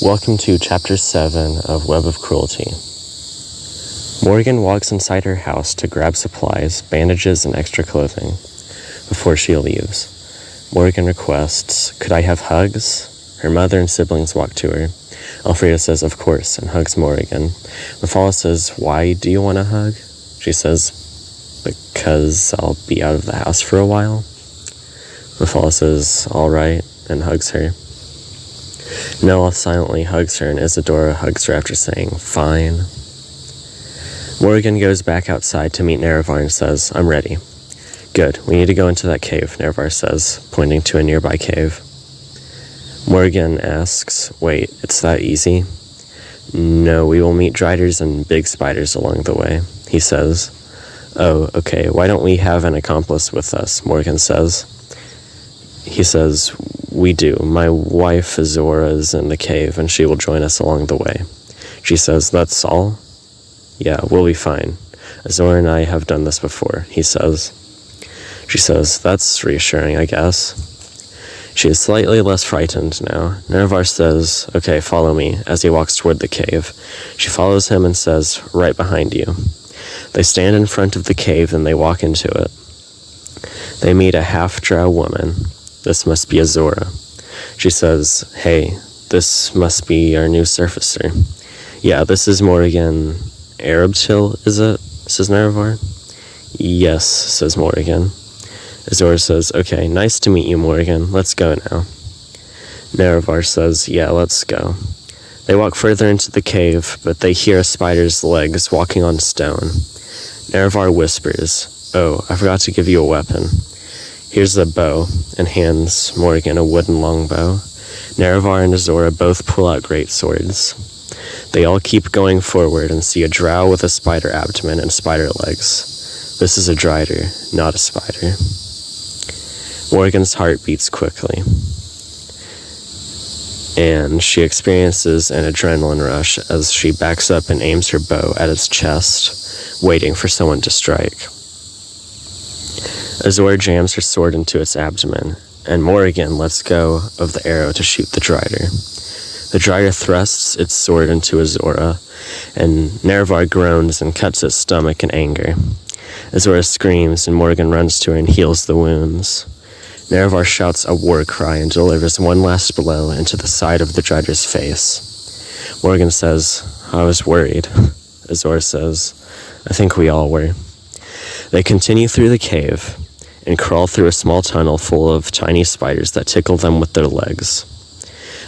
Welcome to Chapter 7 of Web of Cruelty. Morgan walks inside her house to grab supplies, bandages, and extra clothing before she leaves. Morgan requests, "Could I have hugs?" Her mother and siblings walk to her. Elfrida says, "Of course," and hugs Morgan. Mafalda says, "Why do you want a hug?" She says, "Because I'll be out of the house for a while." Mafalda says, "All right," and hugs her. Nella silently hugs her, and Isadora hugs her after saying, "Fine." Morgan goes back outside to meet Nerevar and says, "I'm ready." "Good, we need to go into that cave," Nerevar says, pointing to a nearby cave. Morgan asks, "Wait, it's that easy?" "No, we will meet driders and big spiders along the way," he says. "Oh, okay, why don't we have an accomplice with us?" Morgan says. He says, "We do. My wife Azora is in the cave, and she will join us along the way." She says, "That's all?" "Yeah, we'll be fine. Azora and I have done this before," he says. She says, "That's reassuring, I guess." She is slightly less frightened now. Nerevar says, "Okay, follow me," as he walks toward the cave. She follows him and says, "Right behind you." They stand in front of the cave, and they walk into it. They meet a half-drow woman. This must be Azora. She says, "Hey, this must be our new surfacer." "Yeah, this is Morgan Arabchill, is it?" says Nerevar. "Yes," says Morgan. Azora says, "Okay, nice to meet you, Morgan. Let's go now." Nerevar says, "Yeah, let's go." They walk further into the cave, but they hear a spider's legs walking on stone. Nerevar whispers, "Oh, I forgot to give you a weapon. Here's the bow," and hands Morgan a wooden longbow. Nerevar and Azora both pull out great swords. They all keep going forward and see a drow with a spider abdomen and spider legs. This is a drider, not a spider. Morgan's heart beats quickly, and she experiences an adrenaline rush as she backs up and aims her bow at its chest, waiting for someone to strike. Azora jams her sword into its abdomen, and Morgan lets go of the arrow to shoot the drider. The drider thrusts its sword into Azora, and Nerevar groans and cuts its stomach in anger. Azora screams, and Morgan runs to her and heals the wounds. Nerevar shouts a war cry and delivers one last blow into the side of the drider's face. Morgan says, "I was worried." Azora says, "I think we all were." They continue through the cave and crawl through a small tunnel full of tiny spiders that tickle them with their legs.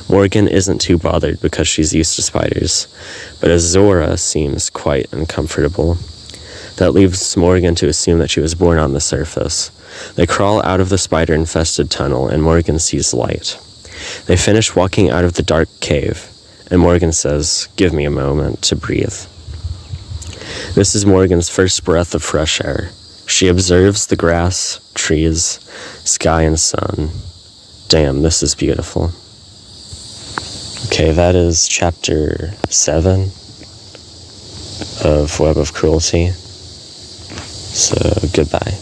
Morgan isn't too bothered because she's used to spiders, but Azora seems quite uncomfortable. That leaves Morgan to assume that she was born on the surface. They crawl out of the spider-infested tunnel, and Morgan sees light. They finish walking out of the dark cave, and Morgan says, "Give me a moment to breathe." This is Morgan's first breath of fresh air. She observes the grass, trees, sky, and sun. Damn, this is beautiful. Okay, that is Chapter 7 of Web of Cruelty. So, goodbye.